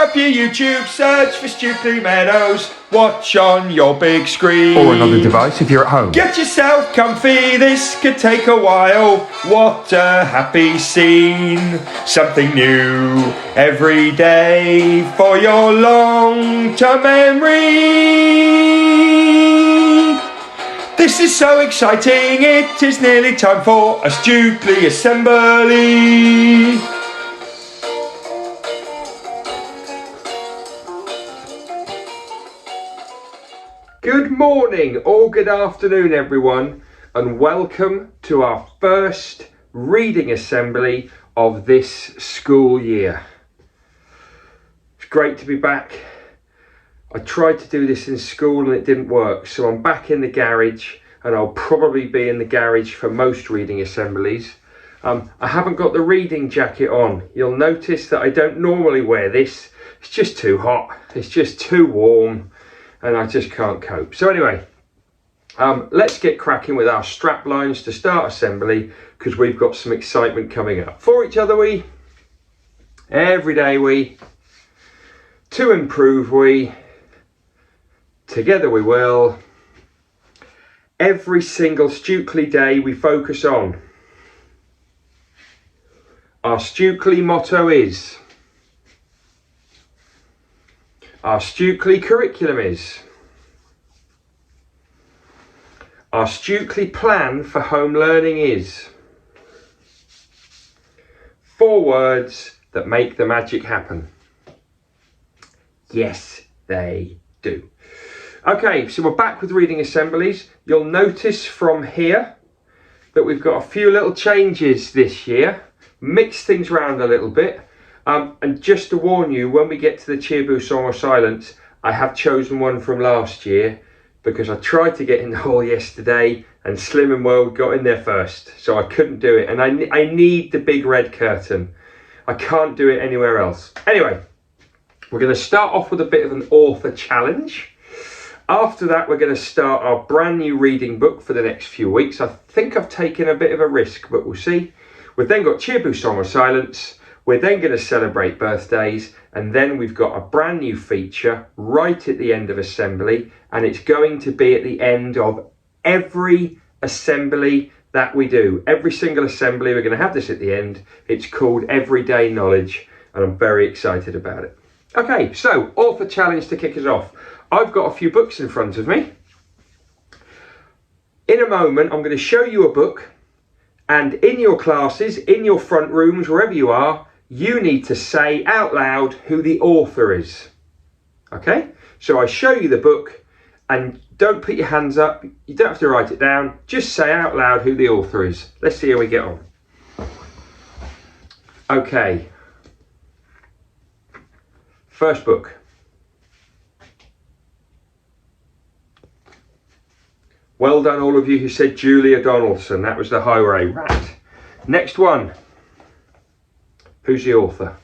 up your YouTube, search for Stukeley Meadows, watch on your big screen. Or another device if you're at home. Get yourself comfy, this could take a while. What a happy scene. Something new every day for your long-term memory. This is so exciting, it is nearly time for a Stukeley assembly. Good morning or good afternoon everyone, and welcome to our first reading assembly of this school year. It's great to be back. I tried to do this in school and it didn't work, so I'm back in the garage, and I'll probably be in the garage for most reading assemblies. I haven't got the reading jacket on. You'll notice that I don't normally wear this. It's just too hot, it's just too warm, and I just can't cope. So anyway, let's get cracking with our strap lines to start assembly, because we've got some excitement coming up. For each other we, every day we, to improve we, together we will. Every single Stukeley day we focus on. Our Stukeley motto is, our Stukeley curriculum is, our Stukeley plan for home learning is. 4 words that make the magic happen. Yes, they do. Okay, so we're back with reading assemblies. You'll notice from here that we've got a few little changes this year. Mixed things around a little bit. And just to warn you, when we get to the Cheerboo Song of Silence, I have chosen one from last year, because I tried to get in the hall yesterday and Slim and World got in there first, so I couldn't do it. And I need the big red curtain. I can't do it anywhere else. Anyway, we're going to start off with a bit of an author challenge. After that, we're going to start our brand new reading book for the next few weeks. I think I've taken a bit of a risk, but we'll see. We've then got Cheerboo Song of Silence. We're then going to celebrate birthdays, and then we've got a brand new feature right at the end of assembly, and it's going to be at the end of every assembly that we do. Every single assembly, we're going to have this at the end. It's called Everyday Knowledge, and I'm very excited about it. Okay, so author challenge to kick us off. I've got a few books in front of me. In a moment, I'm going to show you a book, and in your classes, in your front rooms, wherever you are, you need to say out loud who the author is. Okay? So I show you the book, and don't put your hands up. You don't have to write it down. Just say out loud who the author is. Let's see how we get on. Okay. First book. Well done all of you who said Julia Donaldson. That was the Highway Rat. Next one. Who's the author?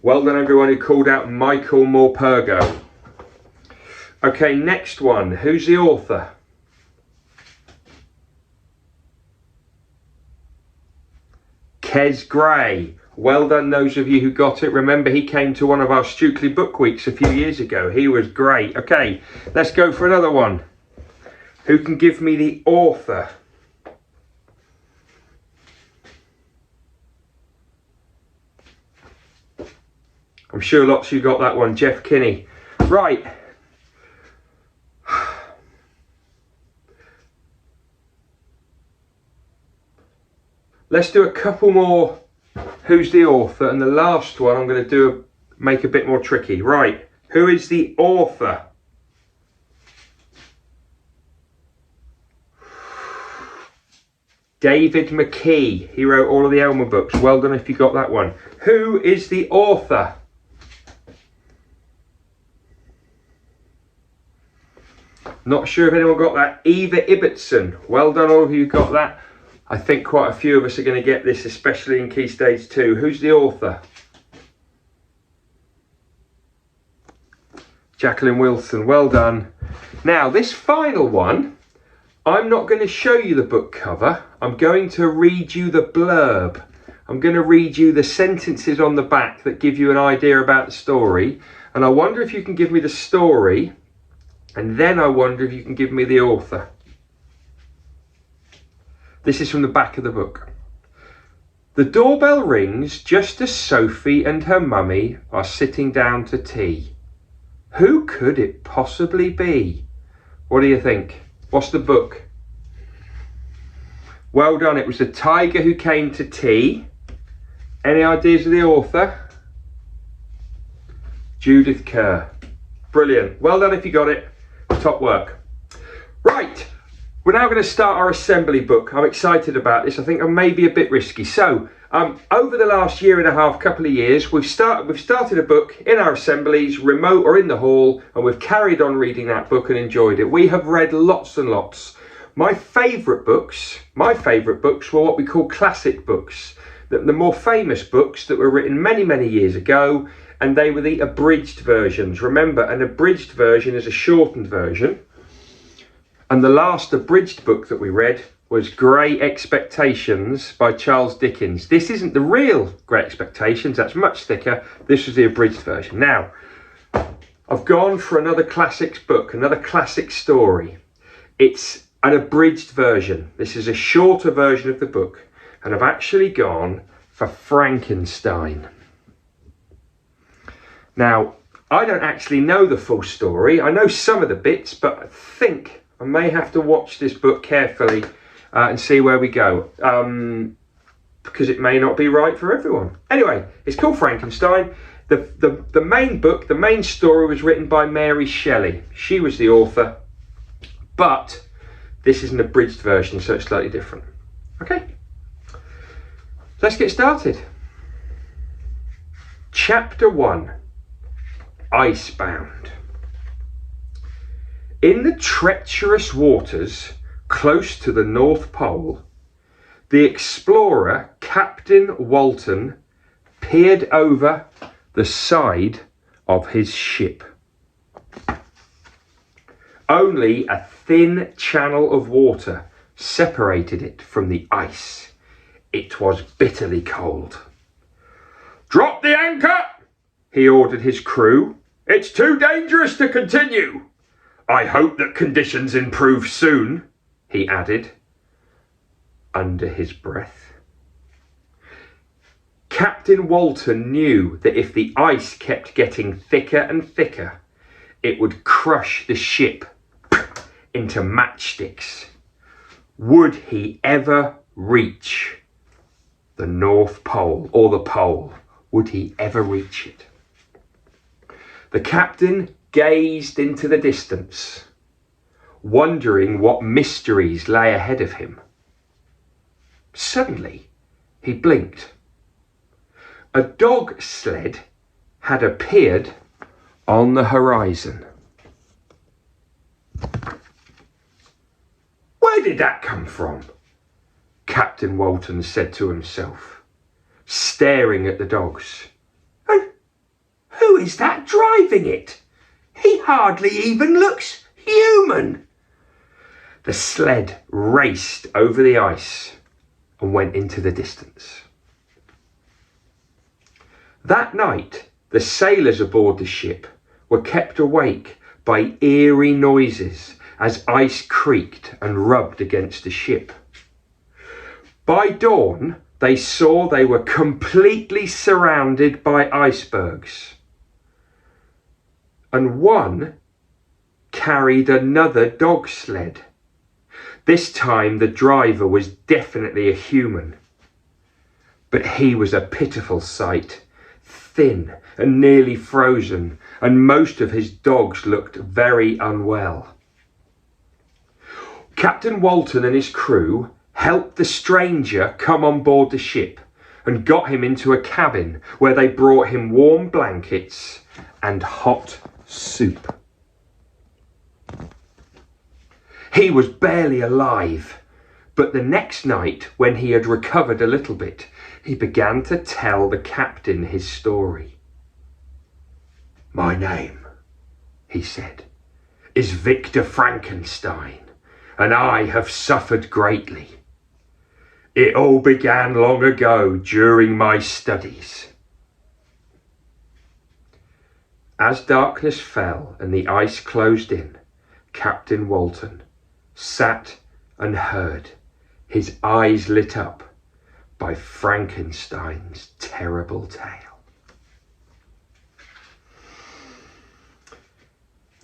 Well done everyone who called out Michael Morpurgo. Okay, next one. Who's the author? Kes Gray. Well done those of you who got it. Remember, he came to one of our Stukeley book weeks a few years ago. He was great. Okay, let's go for another one. Who can give me the author? I'm sure lots of you got that one. Jeff Kinney. Right. Let's do a couple more. Who's the author? And the last one I'm going to make a bit more tricky. Right. Who is the author? David McKee. He wrote all of the Elmer books. Well done if you got that one. Who is the author? Not sure if anyone got that. Eva Ibbotson. Well done all of you who got that. I think quite a few of us are going to get this, especially in Key Stage 2. Who's the author? Jacqueline Wilson. Well done. Now, this final one, I'm not going to show you the book cover. I'm going to read you the blurb. I'm going to read you the sentences on the back that give you an idea about the story. And I wonder if you can give me the story, and then I wonder if you can give me the author. This is from the back of the book. The doorbell rings just as Sophie and her mummy are sitting down to tea. Who could it possibly be? What do you think? What's the book? Well done, it was The Tiger Who Came to Tea. Any ideas of the author? Judith Kerr. Brilliant. Well done if you got it. Top work. Right, we're now going to start our assembly book. I'm excited about this. I think I may be a bit risky. So, over the last year and a half, couple of years, we've started a book in our assemblies, remote or in the hall, and we've carried on reading that book and enjoyed it. We have read lots and lots. My favourite books were what we call classic books. The more famous books that were written many, many years ago, and they were the abridged versions. Remember, an abridged version is a shortened version. And the last abridged book that we read was Great Expectations by Charles Dickens. This isn't the real Great Expectations, that's much thicker. This was the abridged version. Now, I've gone for another classics book, another classic story. It's an abridged version. This is a shorter version of the book, and I've actually gone for Frankenstein. Now, I don't actually know the full story. I know some of the bits, but I think I may have to watch this book carefully and see where we go, because it may not be right for everyone. Anyway, it's called Frankenstein. The main book, the main story was written by Mary Shelley. She was the author, but this is an abridged version, so it's slightly different. Okay, let's get started. Chapter 1, Icebound. In the treacherous waters close to the North Pole, the explorer Captain Walton peered over the side of his ship. Only a thin channel of water separated it from the ice. It was bitterly cold. "Drop the anchor!" he ordered his crew. "It's too dangerous to continue. I hope that conditions improve soon," he added, under his breath. Captain Walton knew that if the ice kept getting thicker and thicker, it would crush the ship into matchsticks. Would he ever reach the North Pole, or the pole? Would he ever reach it? The captain gazed into the distance, wondering what mysteries lay ahead of him. Suddenly, he blinked. A dog sled had appeared on the horizon. "Where did that come from?" Captain Walton said to himself, staring at the dogs. "And who is that driving it? He hardly even looks human." The sled raced over the ice and went into the distance. That night, the sailors aboard the ship were kept awake by eerie noises as ice creaked and rubbed against the ship. By dawn, they saw they were completely surrounded by icebergs, and one carried another dog sled. This time the driver was definitely a human, but he was a pitiful sight, thin and nearly frozen, and most of his dogs looked very unwell. Captain Walton and his crew helped the stranger come on board the ship and got him into a cabin where they brought him warm blankets and hot soup. He was barely alive, but the next night, when he had recovered a little bit, he began to tell the captain his story. "My name," he said, "is Victor Frankenstein, and I have suffered greatly. It all began long ago during my studies. As darkness fell and the ice closed in, Captain Walton sat and heard, his eyes lit up by Frankenstein's terrible tale.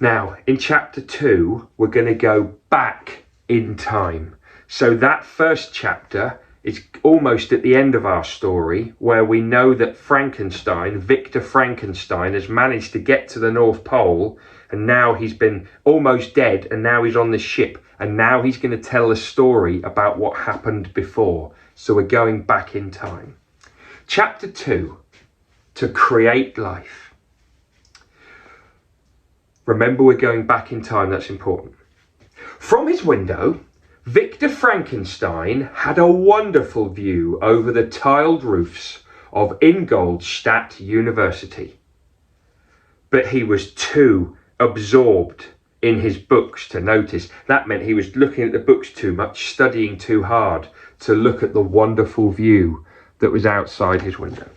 Now, in chapter 2, we're going to go back in time. So that first chapter is almost at the end of our story, where we know that Frankenstein, Victor Frankenstein, has managed to get to the North Pole, and now he's been almost dead, and now he's on the ship, and now he's going to tell a story about what happened before. So we're going back in time. Chapter 2, to create life. Remember, we're going back in time, that's important. From his window, Victor Frankenstein had a wonderful view over the tiled roofs of Ingolstadt University. But he was too absorbed in his books to notice. That meant he was looking at the books too much, studying too hard to look at the wonderful view that was outside his window.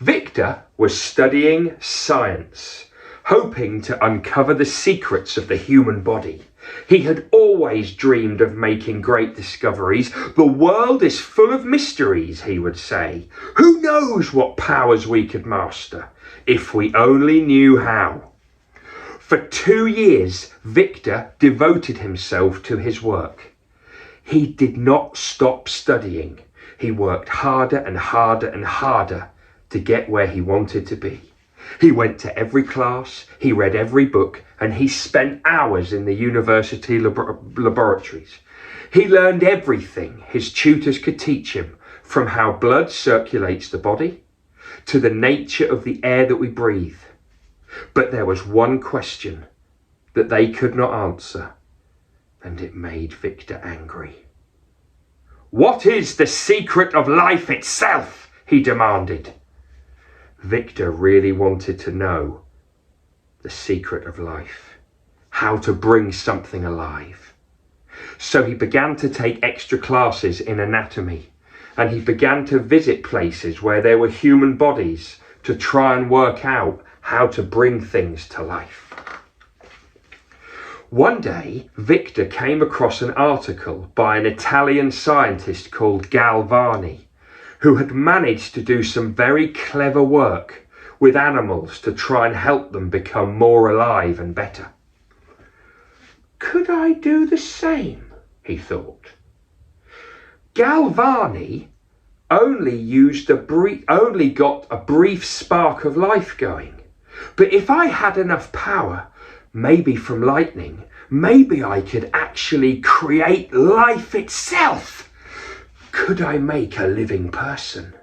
Victor was studying science, hoping to uncover the secrets of the human body. He had always dreamed of making great discoveries. The world is full of mysteries, he would say. Who knows what powers we could master, if we only knew how. For 2 years, Victor devoted himself to his work. He did not stop studying. He worked harder and harder and harder to get where he wanted to be. He went to every class, he read every book, and he spent hours in the university laboratories. He learned everything his tutors could teach him, from how blood circulates the body to the nature of the air that we breathe. But there was one question that they could not answer, and it made Victor angry. What is the secret of life itself? He demanded. Victor really wanted to know the secret of life, how to bring something alive. So he began to take extra classes in anatomy, and he began to visit places where there were human bodies to try and work out how to bring things to life. One day, Victor came across an article by an Italian scientist called Galvani, who had managed to do some very clever work with animals to try and help them become more alive and better. Could I do the same? He thought. Galvani only got a brief spark of life going. But if I had enough power, maybe from lightning, maybe I could actually create life itself. Could I make a living person?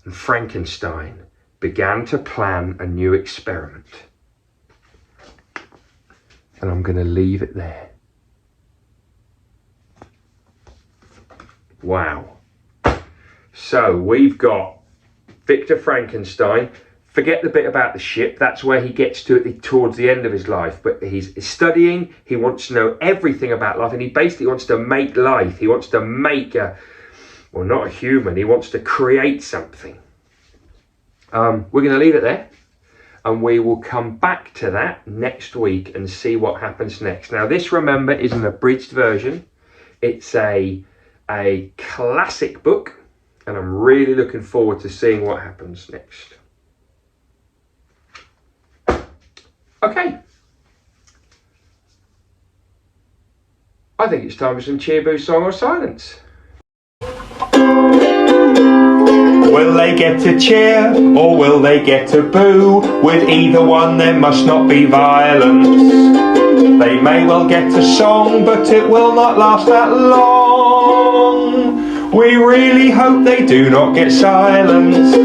And Frankenstein began to plan a new experiment. And I'm going to leave it there. Wow. So we've got Victor Frankenstein. Forget the bit about the ship. That's where he gets to it towards the end of his life. But he's studying. He wants to know everything about life. And he basically wants to make life. He wants to make not a human. He wants to create something. We're going to leave it there. And we will come back to that next week and see what happens next. Now, this, remember, is an abridged version. It's a classic book. And I'm really looking forward to seeing what happens next. Okay, I think it's time for some cheer, boo, song or silence. Will they get to cheer or will they get to boo? With either one there must not be violence. They may well get a song, but it will not last that long. We really hope they do not get silence.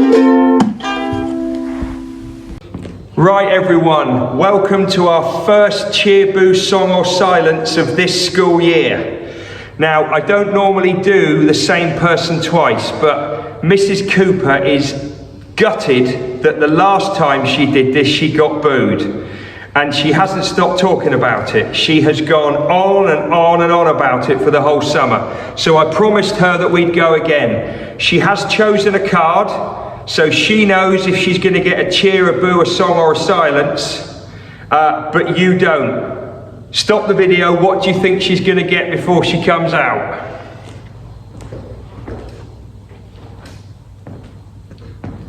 Right everyone, welcome to our first cheer, boo, song or silence of this school year. Now, I don't normally do the same person twice, but Mrs. Cooper is gutted that the last time she did this, she got booed. And she hasn't stopped talking about it. She has gone on and on and on about it for the whole summer. So I promised her that we'd go again. She has chosen a card, so she knows if she's going to get a cheer, a boo, a song or a silence, but you don't. Stop the video. What do you think she's going to get before she comes out?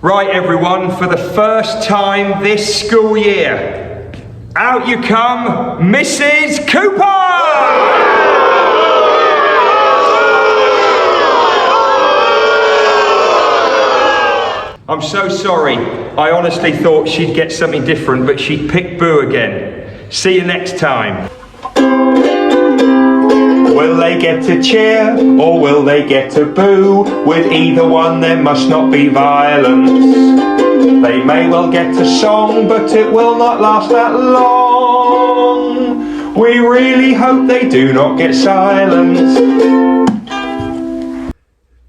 Right, everyone, for the first time this school year, out you come, Mrs. Cooper! I'm so sorry. I honestly thought she'd get something different, but she picked boo again. See you next time. Will they get to cheer or will they get to boo? With either one there must not be violence. They may well get a song, but it will not last that long. We really hope they do not get silence.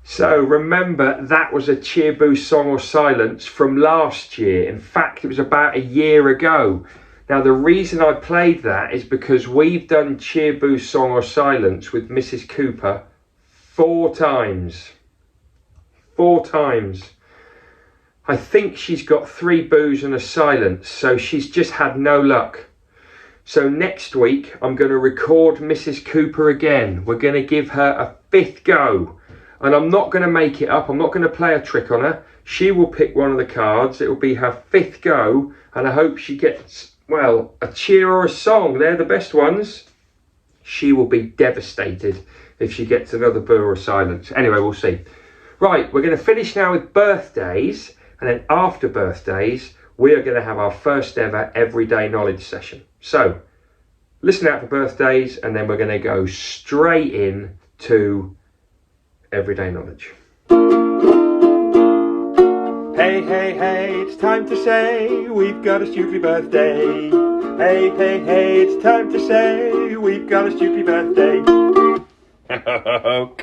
So remember, that was a cheer, boo, song or silence from last year. In fact, it was about a year ago. Now, the reason I played that is because we've done cheer, boo, song or silence with Mrs. Cooper 4 times. 4 times. I think she's got 3 boos and a silence, so she's just had no luck. So next week, I'm going to record Mrs. Cooper again. We're going to give her a 5th go. And I'm not going to make it up. I'm not going to play a trick on her. She will pick one of the cards. It will be her 5th go. And I hope she gets, well, a cheer or a song. They're the best ones. She will be devastated if she gets another boo or a silence. Anyway, we'll see. Right, we're going to finish now with birthdays. And then after birthdays, we are going to have our first ever everyday knowledge session. So, listen out for birthdays. And then we're going to go straight in to everyday knowledge. Hey, hey, hey, it's time to say we've got a Stukeley birthday. Hey, hey, hey, it's time to say we've got a Stukeley birthday.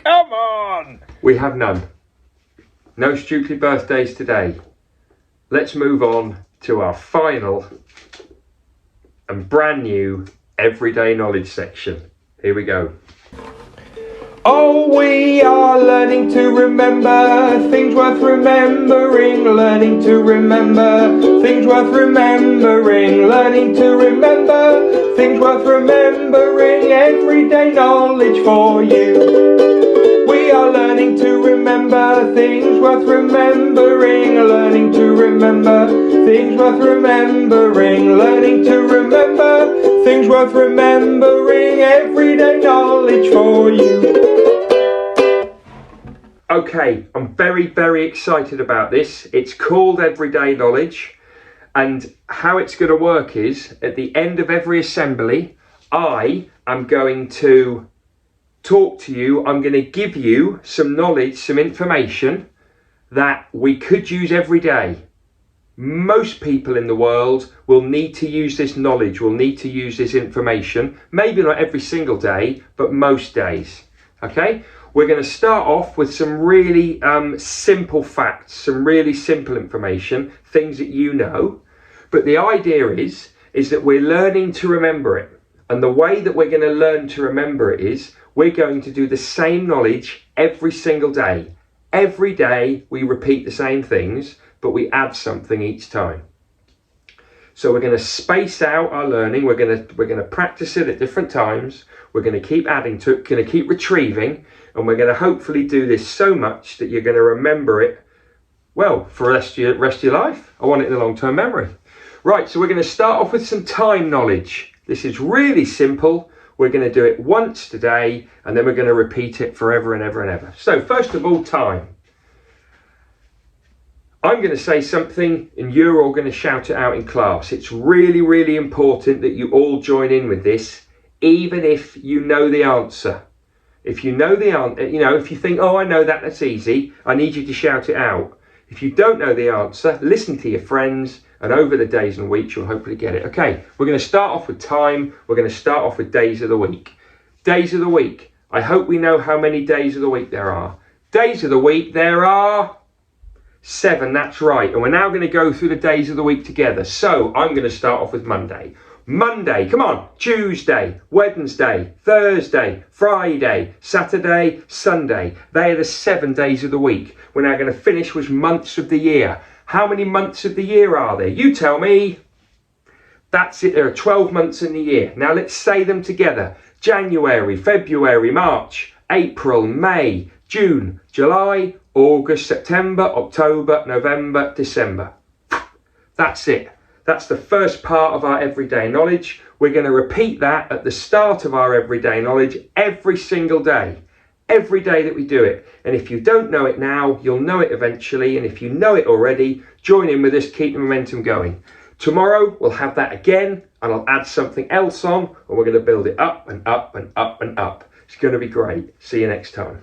Come on! We have none. No Stukeley birthdays today. Let's move on to our final and brand new everyday knowledge section. Here we go. Oh, we are learning to remember things worth remembering, learning to remember things worth remembering, learning to remember things worth remembering, everyday knowledge for you. We are learning to remember things worth remembering, learning to remember things worth remembering, learning to remember things worth remembering, everyday knowledge for you. Okay, I'm very, very excited about this. It's called Everyday Knowledge, and how it's going to work is at the end of every assembly, I am going to talk to you. I'm going to give you some knowledge, some information that we could use every day. Most people in the world will need to use this knowledge, will need to use this information, maybe not every single day, but most days. Okay? We're going to start off with some really simple facts, some really simple information, things that you know. But the idea is that we're learning to remember it. And the way that we're going to learn to remember it is we're going to do the same knowledge every single day. Every day we repeat the same things, but we add something each time. So we're going to space out our learning. We're going to practice it at different times. We're going to keep adding to it, going to keep retrieving, and we're going to hopefully do this so much that you're going to remember it, well, for the rest of your life. I want it in a long-term memory. Right, so we're going to start off with some time knowledge. This is really simple. We're going to do it once today, and then we're going to repeat it forever and ever and ever. So first of all, time. I'm going to say something and you're all going to shout it out in class. It's really, really important that you all join in with this, even if you know the answer. If you know the answer, if you think, oh, I know that, that's easy, I need you to shout it out. If you don't know the answer, listen to your friends, and over the days and weeks, you'll hopefully get it. Okay, we're going to start off with time. We're going to start off with days of the week. Days of the week. I hope we know how many days of the week there are. Days of the week, there are 7, that's right. And we're now going to go through the days of the week together. So I'm going to start off with Monday. Monday, come on, Tuesday, Wednesday, Thursday, Friday, Saturday, Sunday. They are the 7 days of the week. We're now going to finish with months of the year. How many months of the year are there? You tell me. That's it, there are 12 months in the year. Now let's say them together. January, February, March, April, May, June, July, August, September, October, November, December. That's it. That's the first part of our everyday knowledge. We're going to repeat that at the start of our everyday knowledge every single day. Every day that we do it. And if you don't know it now, you'll know it eventually. And if you know it already, join in with us, keep the momentum going. Tomorrow we'll have that again, and I'll add something else on, and we're going to build it up and up and up and up. It's going to be great. See you next time.